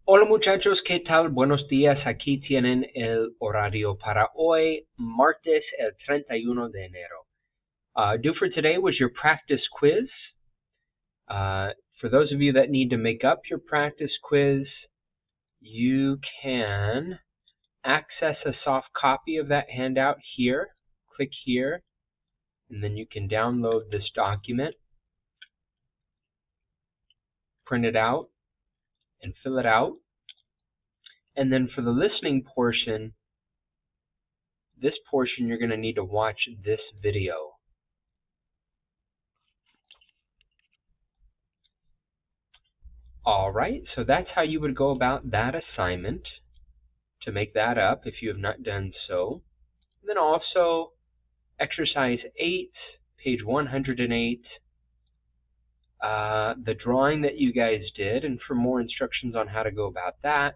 Hola muchachos, ¿qué tal? Buenos días. Aquí tienen el horario para hoy, martes el 31 de enero. Due for today was your practice quiz. For those of you that need to make up your practice quiz, you can access a soft copy of that handout here. Click here, and then you can download this document, print it out, and fill it out. And then for the listening portion, this portion you're going to need to watch this video. Alright, so that's how you would go about that assignment, to make that up if you have not done so. And then also, exercise 8, page 108, the drawing that you guys did, and for more instructions on how to go about that,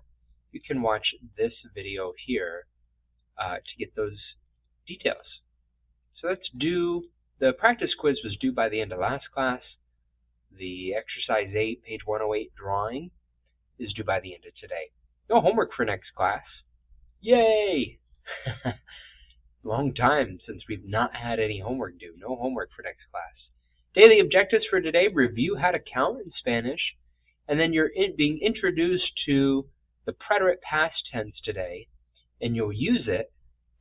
you can watch this video here to get those details. So that's due, the practice quiz was due by the end of last class. The exercise 8, page 108 drawing is due by the end of today. No homework for next class. Yay! Long time since we've not had any homework due. No homework for next class. Daily objectives for today: review how to count in Spanish, and then you're being introduced to the preterite past tense today, and you'll use it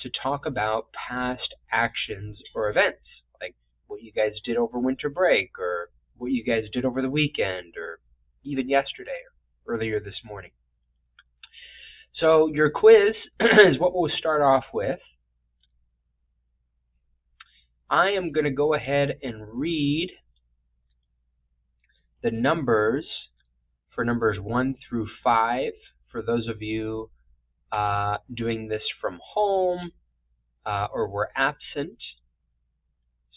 to talk about past actions or events, like what you guys did over winter break, or what you guys did over the weekend, or even yesterday, or earlier this morning. So your quiz is what we'll start off with. I am going to go ahead and read the numbers for numbers 1 through 5 for those of you doing this from home or were absent.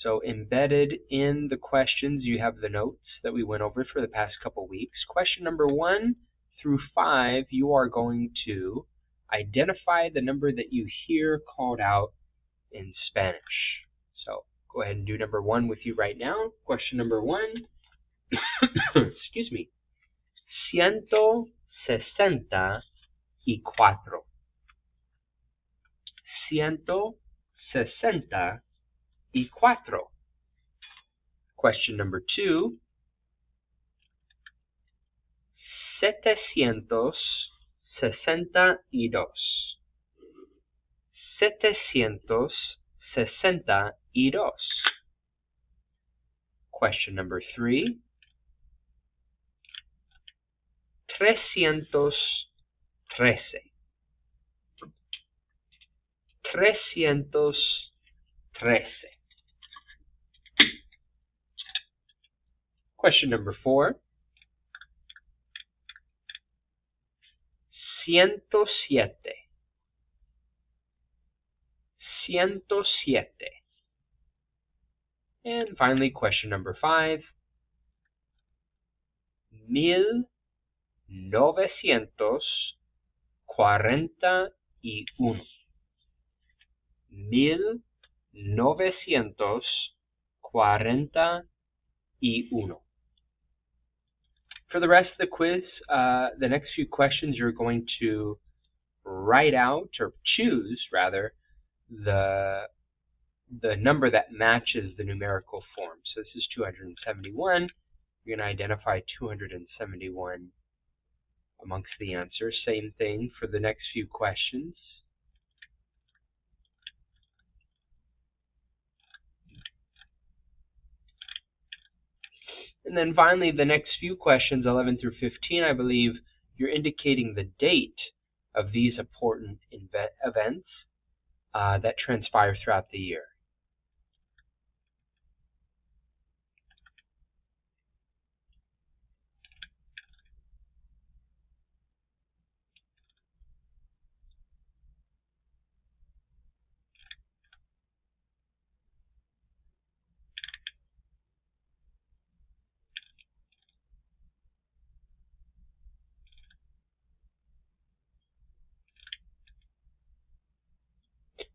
So embedded in the questions, you have the notes that we went over for the past couple weeks. Question number 1 through 5, you are going to identify the number that you hear called out in Spanish. So go ahead and do number 1 with you right now. Question number 1. Excuse me. 164. 164. Question number 2. 762. 762. Question number 3. 313. 313. Question number 4. 107. 107. And finally, question number 5. 1941. 1941. For the rest of the quiz, the next few questions you're going to write out, or choose rather, the number that matches the numerical form. So this is 271. You're going to identify 271 amongst the answers. Same thing for the next few questions. And then finally, the next few questions, 11 through 15, I believe, you're indicating the date of these important events that transpire throughout the year.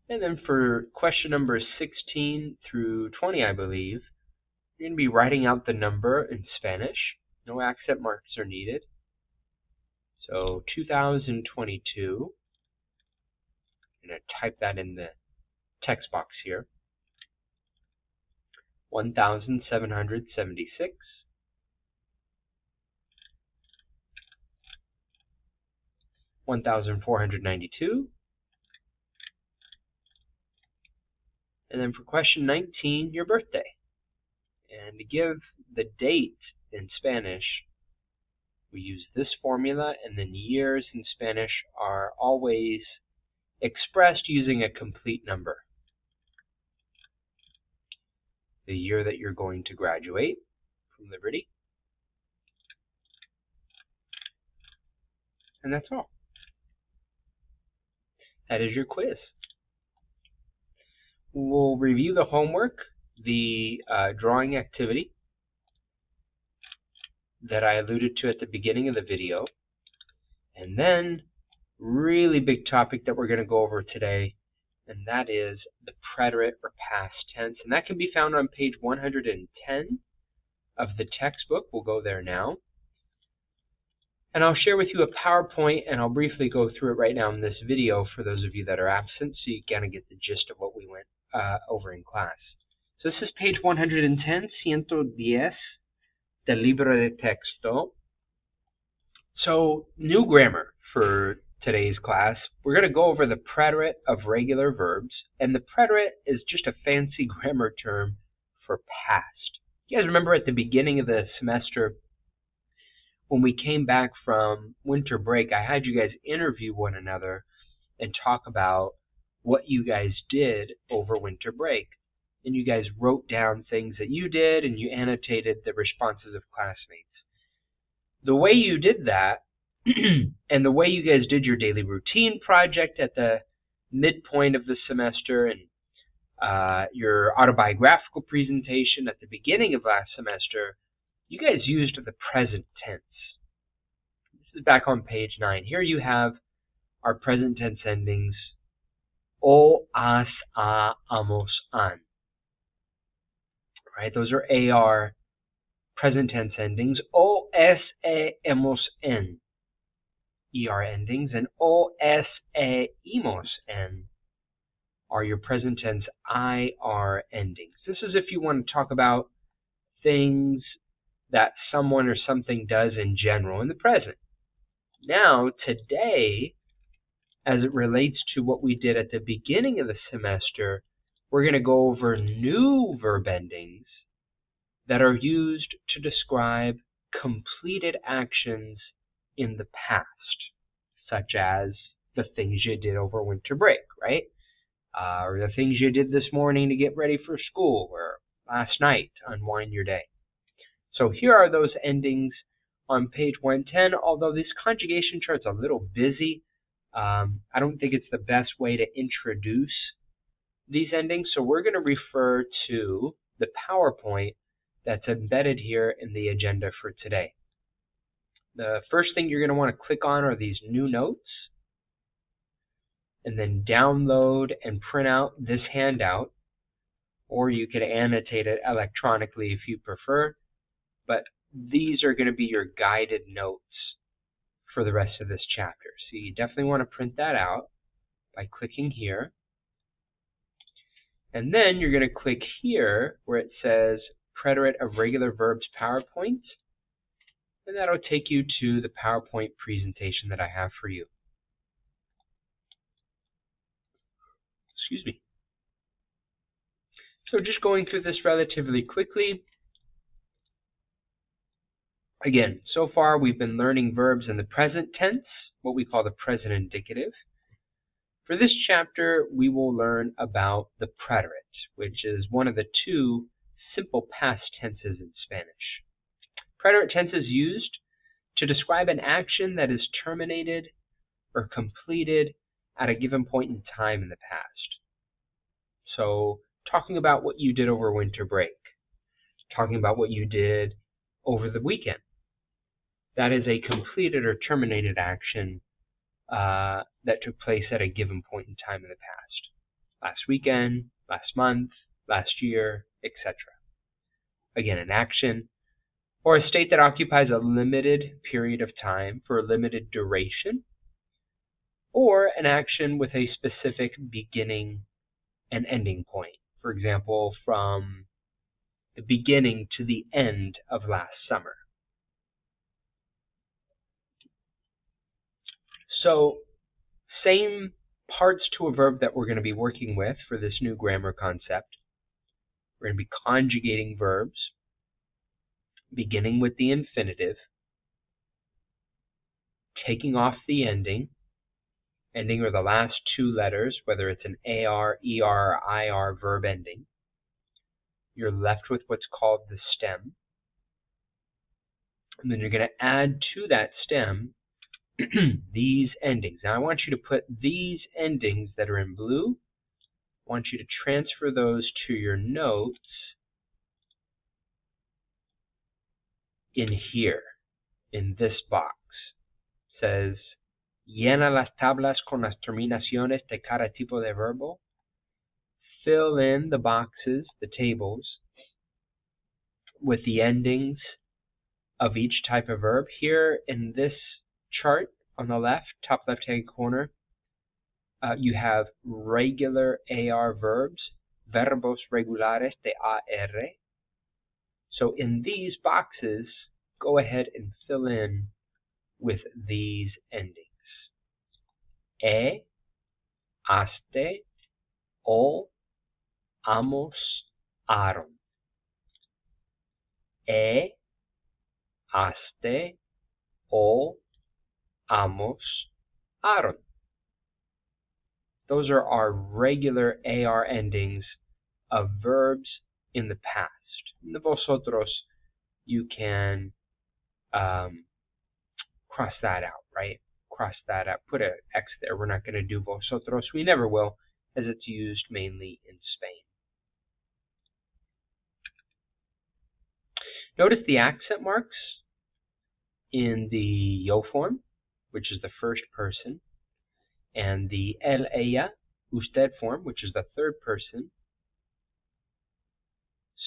And then for question number 16 through 20, I believe, you're going to be writing out the number in Spanish. No accent marks are needed. So 2022, I'm going to type that in the text box here. 1,776. 1,492. And then for question 19, your birthday. And to give the date in Spanish, we use this formula, and then years in Spanish are always expressed using a complete number. The year that you're going to graduate from Liberty. And that's all. That is your quiz. We'll review the homework, the drawing activity that I alluded to at the beginning of the video, and then really big topic that we're going to go over today, and that is the preterite or past tense, and that can be found on page 110 of the textbook. We'll go there now. And I'll share with you a PowerPoint, and I'll briefly go through it right now in this video for those of you that are absent, so you kind of get the gist of what we went over in class. So this is page 110, 110 del libro de texto. So new grammar for today's class. We're going to go over the preterite of regular verbs, and the preterite is just a fancy grammar term for past. You guys remember at the beginning of the semester, when we came back from winter break, I had you guys interview one another and talk about what you guys did over winter break. And you guys wrote down things that you did, and you annotated the responses of classmates. The way you did that, and the way you guys did your daily routine project at the midpoint of the semester, and your autobiographical presentation at the beginning of last semester, you guys used the present tense. This is back on page 9. Here you have our present tense endings. O, as, a, amos, an. Right? Those are AR present tense endings. O, es, e, emos, en. ER endings. And O, es, e, imos, en are your present tense IR endings. This is if you want to talk about things that someone or something does in general in the present. Now, today, as it relates to what we did at the beginning of the semester, we're going to go over new verb endings that are used to describe completed actions in the past, such as the things you did over winter break, right? Or the things you did this morning to get ready for school, or last night to unwind your day. So here are those endings on page 110, although this conjugation chart's a little busy. I don't think it's the best way to introduce these endings, so we're going to refer to the PowerPoint that's embedded here in the agenda for today. The first thing you're going to want to click on are these new notes, and then download and print out this handout, or you could annotate it electronically if you prefer, but these are going to be your guided notes for the rest of this chapter. So you definitely want to print that out by clicking here. And then you're going to click here where it says Preterite of Regular Verbs PowerPoint, and that'll take you to the PowerPoint presentation that I have for you. Excuse me. So just going through this relatively quickly. Again, so far we've been learning verbs in the present tense, what we call the present indicative. For this chapter, we will learn about the preterite, which is one of the two simple past tenses in Spanish. Preterite tense is used to describe an action that is terminated or completed at a given point in time in the past. So, talking about what you did over winter break, talking about what you did over the weekend. That is a completed or terminated action that took place at a given point in time in the past. Last weekend, last month, last year, etc. Again, an action or a state that occupies a limited period of time for a limited duration, or an action with a specific beginning and ending point. For example, from the beginning to the end of last summer. So, same parts to a verb that we're going to be working with for this new grammar concept. We're going to be conjugating verbs, beginning with the infinitive, taking off the ending. Ending are the last two letters, whether it's an AR, ER, or IR verb ending. You're left with what's called the stem. And then you're going to add to that stem these endings. Now I want you to put these endings that are in blue, I want you to transfer those to your notes in here, in this box. It says, llena las tablas con las terminaciones de cada tipo de verbo. Fill in the boxes, the tables, with the endings of each type of verb. Here in this chart on the left, top left-hand corner, you have regular AR verbs, verbos regulares de AR. So in these boxes, go ahead and fill in with these endings. Haste, o, amos, aron. Haste, o, amos, aron. Those are our regular AR endings of verbs in the past. In the vosotros, you can cross that out, right? Cross that out, put an X there. We're not going to do vosotros. We never will, as it's used mainly in Spain. Notice the accent marks in the yo form, which is the first person, and the él, ella, usted form, which is the third person.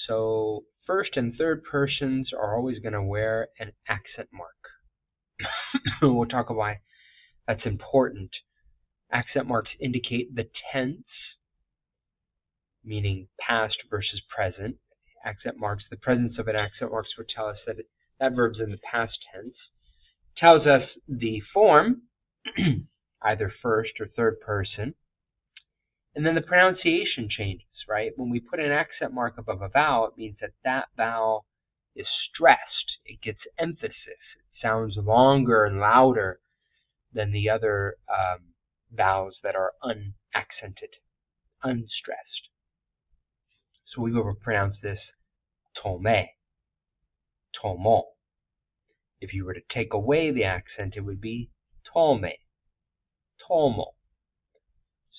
So first and third persons are always going to wear an accent mark. We'll talk about why that's important. Accent marks indicate the tense, meaning past versus present. Accent marks, the presence of an accent marks would tell us that that verb's in the past tense. Tells us the form, either first or third person. And then the pronunciation changes, right? When we put an accent mark above a vowel, it means that that vowel is stressed. It gets emphasis. It sounds longer and louder than the other vowels that are unaccented, unstressed. So we will pronounce this tome, tomo. If you were to take away the accent, it would be tome, tomo.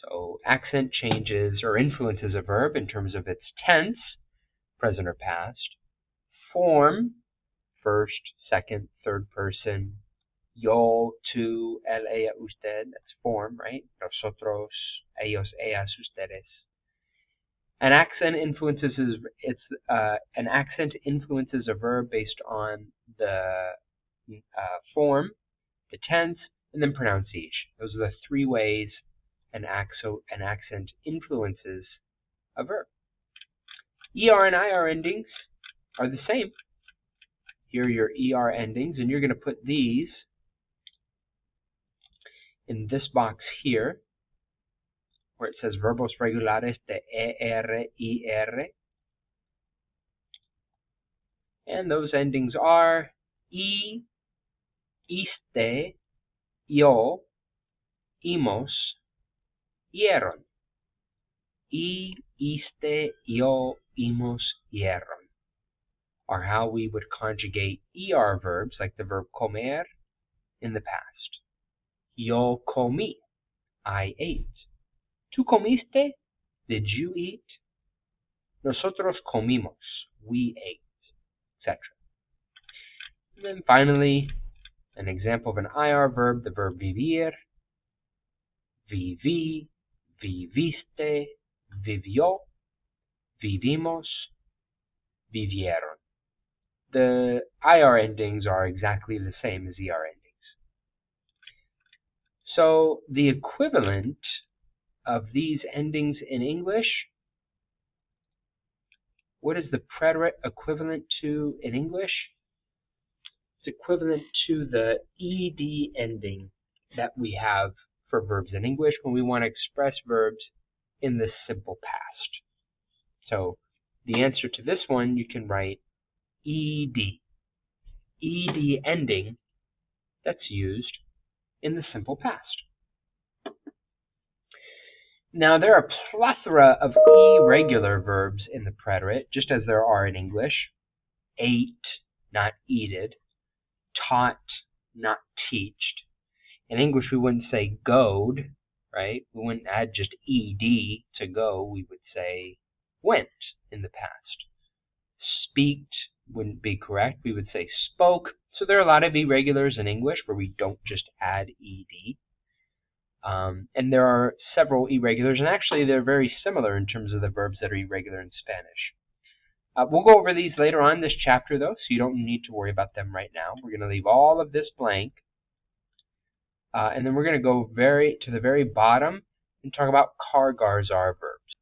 So accent changes or influences a verb in terms of its tense, present or past, form, first, second, third person, yo, tú, él, ella, usted, that's form, right? Nosotros, ellos, ellas, ustedes. An accent influences a verb based on the form, the tense, and then pronunciation. Those are the three ways an accent influences a verb. ER and IR endings are the same. Here are your ER endings, and you're going to put these in this box here, where it says verbos regulares de ER, IR. And those endings are iste, yo, imos, hieron. Iste, yo, imos, hieron are how we would conjugate ER verbs like the verb comer in the past. Yo comí, I ate. ¿Tú comiste? Did you eat? Nosotros comimos, we ate, etc. And then finally, an example of an IR verb, the verb vivir, viví, viviste, vivió, vivimos, vivieron. the IR endings are exactly the same as ER endings. So the equivalent of these endings in English, what is the preterite equivalent to in English? It's equivalent to the ED ending that we have for verbs in English when we want to express verbs in the simple past. So the answer to this one, you can write ED. ED ending that's used in the simple past. Now there are a plethora of irregular verbs in the preterite, just as there are in English. Ate, not eated. Taught, not teached. In English we wouldn't say goed, right? We wouldn't add just ed to go. We would say went in the past. Speaked wouldn't be correct. We would say spoke. So there are a lot of irregulars in English where we don't just add ed. And there are several irregulars, and actually they're very similar in terms of the verbs that are irregular in Spanish. We'll go over these later on in this chapter, though, so you don't need to worry about them right now. We're going to leave all of this blank, and then we're going to go to the very bottom and talk about Kar-Gar-Zar verbs.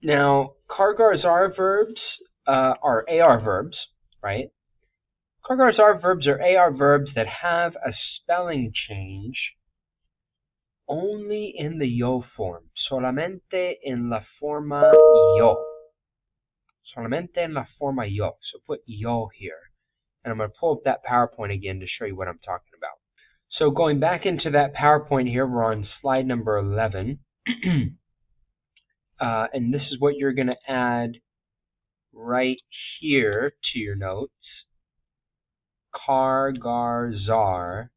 Now, Kar-Gar-Zar verbs are AR verbs, right? Kar-Gar-Zar verbs are AR verbs that have a spelling change only in the yo form, solamente en la forma yo. Solamente en la forma yo. So put yo here. And I'm going to pull up that PowerPoint again to show you what I'm talking about. So going back into that PowerPoint here, we're on slide number 11. And this is what you're going to add right here to your notes. Kar-Gar-Zar.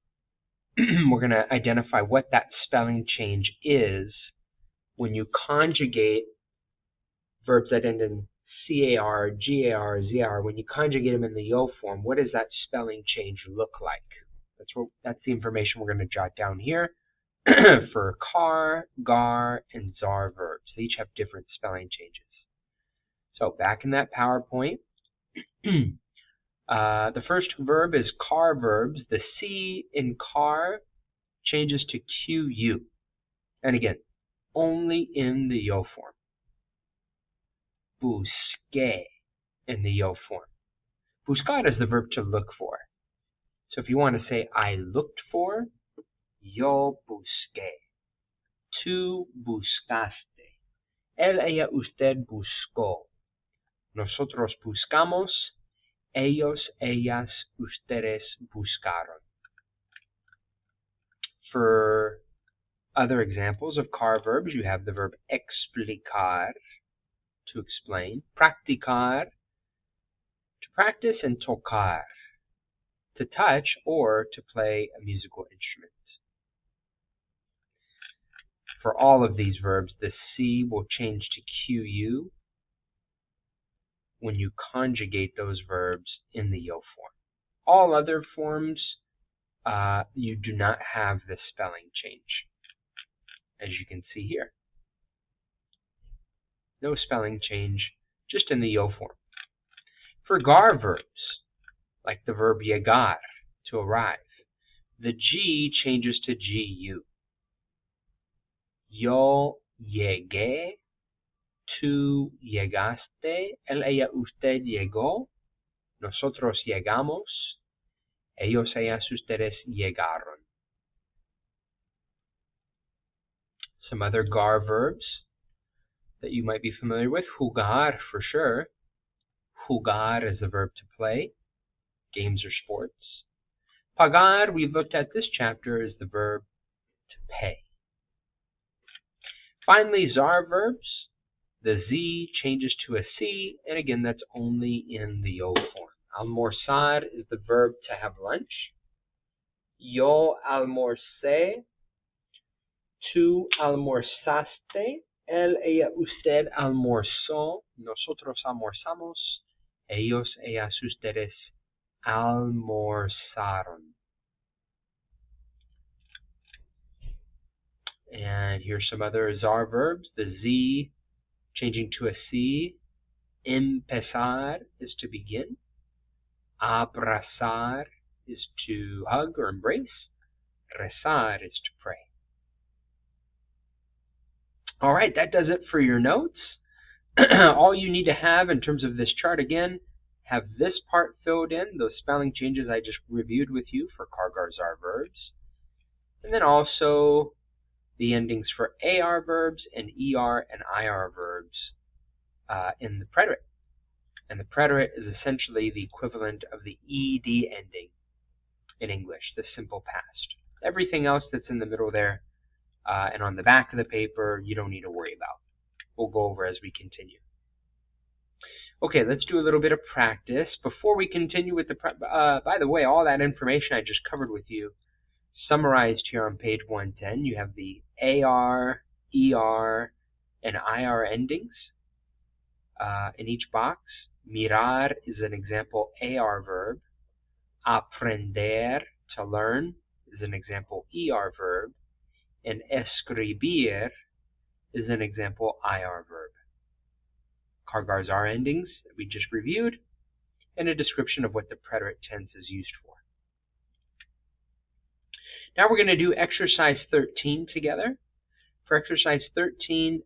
We're going to identify what that spelling change is when you conjugate verbs that end in CAR, GAR, ZAR. When you conjugate them in the yo form, what does that spelling change look like? That's the information we're going to jot down here for Kar, Gar, and Zar verbs. They each have different spelling changes. So back in that PowerPoint, the first verb is Kar verbs. The C in Kar changes to QU. And again, only in the yo form. Busqué in the yo form. Buscar is the verb to look for. So if you want to say I looked for, yo busqué. Tú buscaste. Él, ella, usted buscó. Nosotros buscamos. Ellos, ellas, ustedes buscaron. For other examples of Kar verbs, you have the verb explicar, to explain, practicar, to practice, and tocar, to touch or to play a musical instrument. For all of these verbs, the C will change to QU when you conjugate those verbs in the yo form. All other forms, you do not have this spelling change, as you can see here. No spelling change, just in the yo form. For Gar verbs, like the verb llegar, to arrive, the G changes to GU. Yo llegué, tú llegaste, él, ella, usted llegó, nosotros llegamos, ellos, ellas, ustedes llegaron. Some other Gar verbs that you might be familiar with. Jugar, for sure. Jugar is the verb to play, games or sports. Pagar, we've looked at this chapter, is the verb to pay. Finally, Zar verbs. The Z changes to a C, and again, that's only in the yo form. Almorzar is the verb to have lunch. Yo almorcé. Tú almorzaste. Él, ella, usted almorzó. Nosotros almorzamos. Ellos, ellas, ustedes almorzaron. And here's some other Zar verbs. The Z changing to a C. Empezar is to begin. Abrazar is to hug or embrace. Rezar is to pray. All right, that does it for your notes. All you need to have in terms of this chart, again, have this part filled in, those spelling changes I just reviewed with you for Kargarzar verbs. And then also the endings for AR verbs and ER and IR verbs in the preterite. And the preterite is essentially the equivalent of the ED ending in English, the simple past. Everything else that's in the middle there and on the back of the paper, you don't need to worry about. We'll go over as we continue. Okay, let's do a little bit of practice. Before we continue with the by the way, all that information I just covered with you, summarized here on page 110, you have the AR, ER, and IR endings in each box. Mirar is an example AR verb. Aprender, to learn, is an example ER verb. And escribir is an example IR verb. Kargarzar endings that we just reviewed, and a description of what the preterite tense is used for. Now we're going to do exercise 13 together. For exercise 13,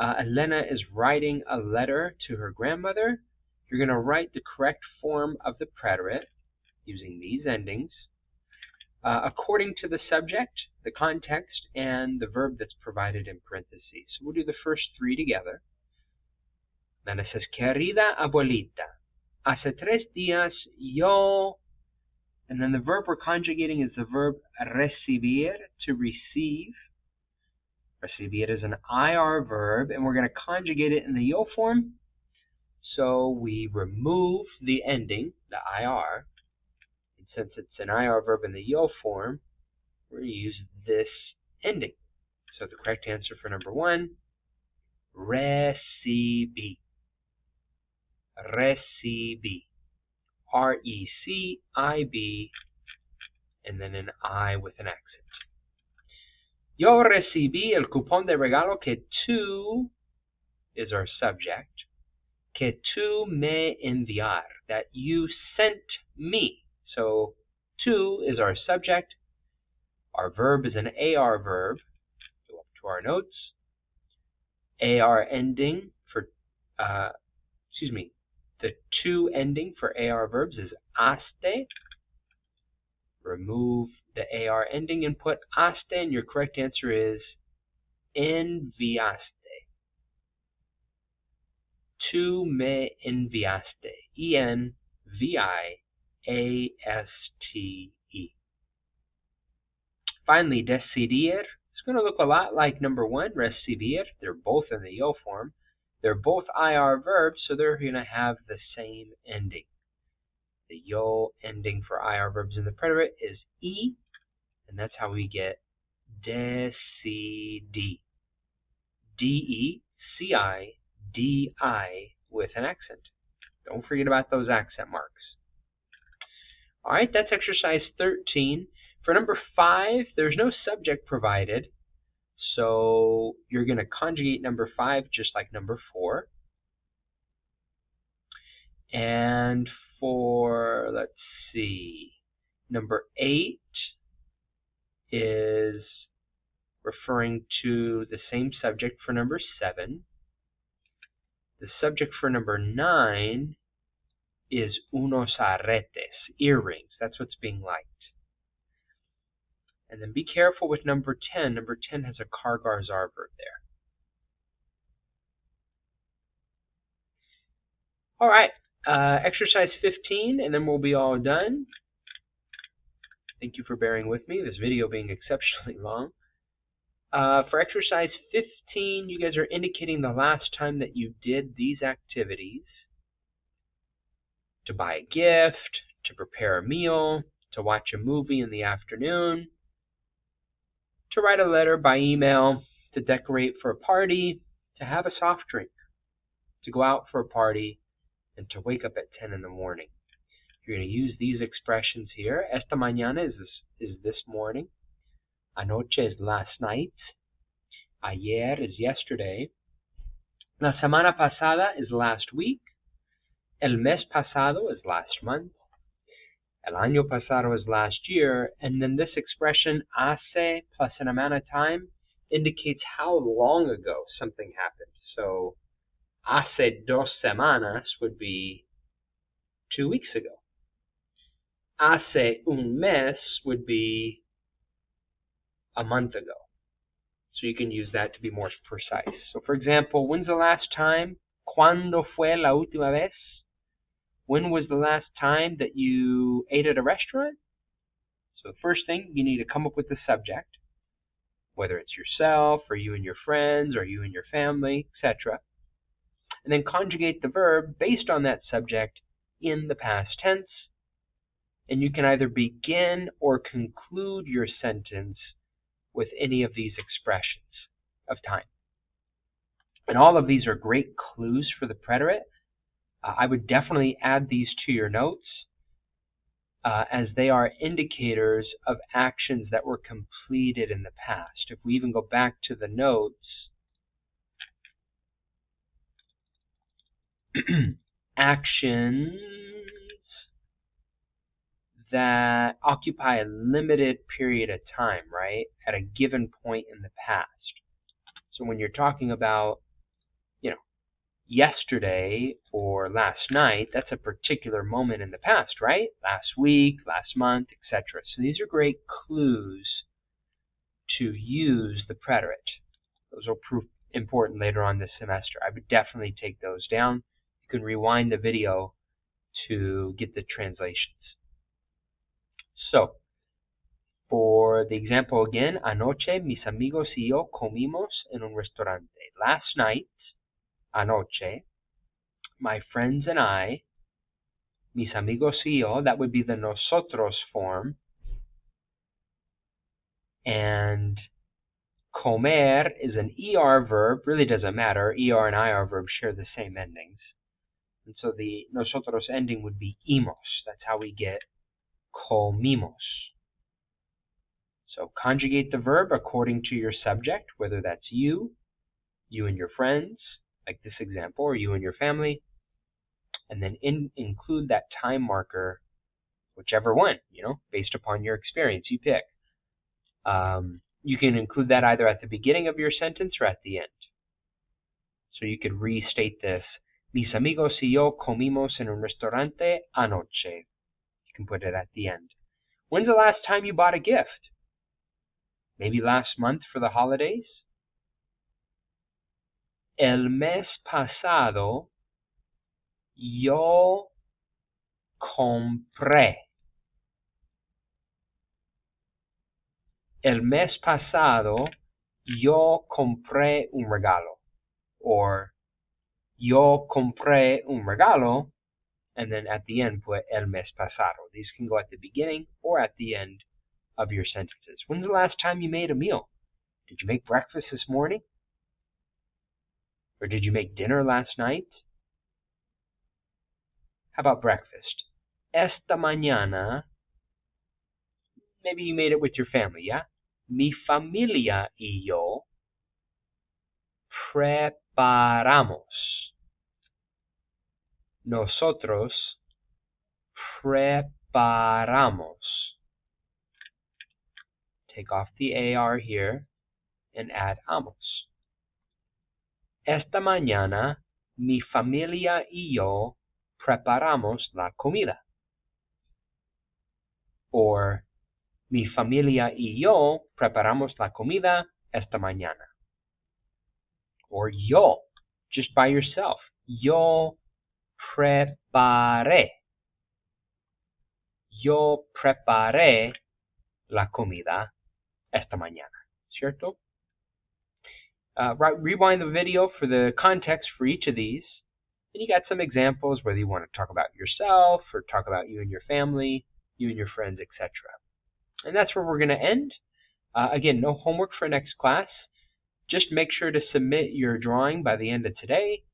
Elena is writing a letter to her grandmother. You're going to write the correct form of the preterite using these endings according to the subject, the context, and the verb that's provided in parentheses. So we'll do the first three together. Then it says, querida abuelita, hace 3 días yo, and then the verb we're conjugating is the verb recibir, to receive. Recibir is an IR verb, and we're going to conjugate it in the yo form. So we remove the ending, the IR, and since it's an IR verb in the yo form, we're going to use this ending. So the correct answer for number 1, recibí. Recibí. R-E-C-I-B, and then an I with an accent. Yo recibí el cupón de regalo que tú is our subject. Que tú me enviar, that you sent me. So tú is our subject. Our verb is an AR verb. Go up to our notes. AR ending for, the to ending for AR verbs is aste. Remove the AR ending and put aste, and your correct answer is enviaste. Tú me enviaste. E-N-V-I-A-S-T-E. Finally, decidir. It's going to look a lot like number 1, recibir. They're both in the yo form. They're both IR verbs, so they're going to have the same ending. The yo ending for IR verbs in the preterite is E, and that's how we get decidi. D-E-C-I-D-I with an accent. Don't forget about those accent marks. All right, that's exercise 13. For number 5, there's no subject provided, so you're going to conjugate number 5 just like number 4. And for, let's see, number 8 is referring to the same subject for number 7. The subject for number 9 is unos aretes, earrings. That's what's being liked. And then be careful with number 10. Number 10 has a Kargarzar verb there. All right, exercise 15, and then we'll be all done. Thank you for bearing with me, this video being exceptionally long. For exercise 15, you guys are indicating the last time that you did these activities. To buy a gift, to prepare a meal, to watch a movie in the afternoon, to write a letter by email, to decorate for a party, to have a soft drink, to go out for a party, and to wake up at 10 in the morning. You're going to use these expressions here. Esta mañana is this morning. Anoche is last night. Ayer is yesterday. La semana pasada is last week. El mes pasado is last month. El año pasado is last year, and then this expression hace plus an amount of time indicates how long ago something happened. So hace 2 semanas would be 2 weeks ago. Hace un mes would be a month ago. So you can use that to be more precise. So for example, when's the last time? ¿Cuándo fue la última vez? When was the last time that you ate at a restaurant? So the first thing, you need to come up with the subject, whether it's yourself or you and your friends or you and your family, etc. And then conjugate the verb based on that subject in the past tense. And you can either begin or conclude your sentence with any of these expressions of time. And all of these are great clues for the preterite. I would definitely add these to your notes as they are indicators of actions that were completed in the past. If we even go back to the notes, actions that occupy a limited period of time, right, at a given point in the past. So when you're talking about, yesterday or last night, that's a particular moment in the past, right? Last week, last month, etc. So these are great clues to use the preterite. Those will prove important later on this semester. I would definitely take those down. You can rewind the video to get the translations. So, for the example again, anoche mis amigos y yo comimos en un restaurante. Last night, anoche, my friends and I, mis amigos y yo, that would be the nosotros form, and comer is an ER verb, really doesn't matter, ER and IR verbs share the same endings. And so the nosotros ending would be imos, that's how we get comimos. So conjugate the verb according to your subject, whether that's you and your friends, like this example, or you and your family, and then include that time marker, whichever one, based upon your experience you pick. You can include that either at the beginning of your sentence or at the end. So you could restate this, mis amigos y yo comimos en un restaurante anoche. You can put it at the end. When's the last time you bought a gift? Maybe last month for the holidays? El mes pasado yo compré. El mes pasado yo compré un regalo. Or yo compré un regalo, and then at the end put el mes pasado. These can go at the beginning or at the end of your sentences. When's the last time you made a meal? Did you make breakfast this morning? Or did you make dinner last night? How about breakfast? Esta mañana, maybe you made it with your family, yeah? Mi familia y yo preparamos. Nosotros preparamos. Take off the AR here and add amos. Esta mañana, mi familia y yo preparamos la comida. Or, mi familia y yo preparamos la comida esta mañana. Or yo, just by yourself. Yo preparé. Yo preparé la comida esta mañana. ¿Cierto? Rewind the video for the context for each of these. And you got some examples, whether you want to talk about yourself or talk about you and your family, you and your friends, etc. And that's where we're going to end. Again, no homework for next class. Just make sure to submit your drawing by the end of today.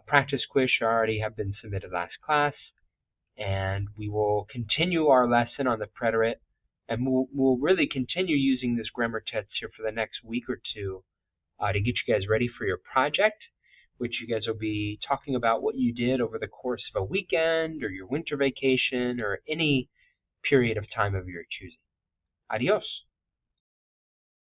Practice quiz should already have been submitted last class. And we will continue our lesson on the preterite. And we'll really continue using this grammar test here for the next week or two to get you guys ready for your project, which you guys will be talking about what you did over the course of a weekend or your winter vacation or any period of time of your choosing. Adios.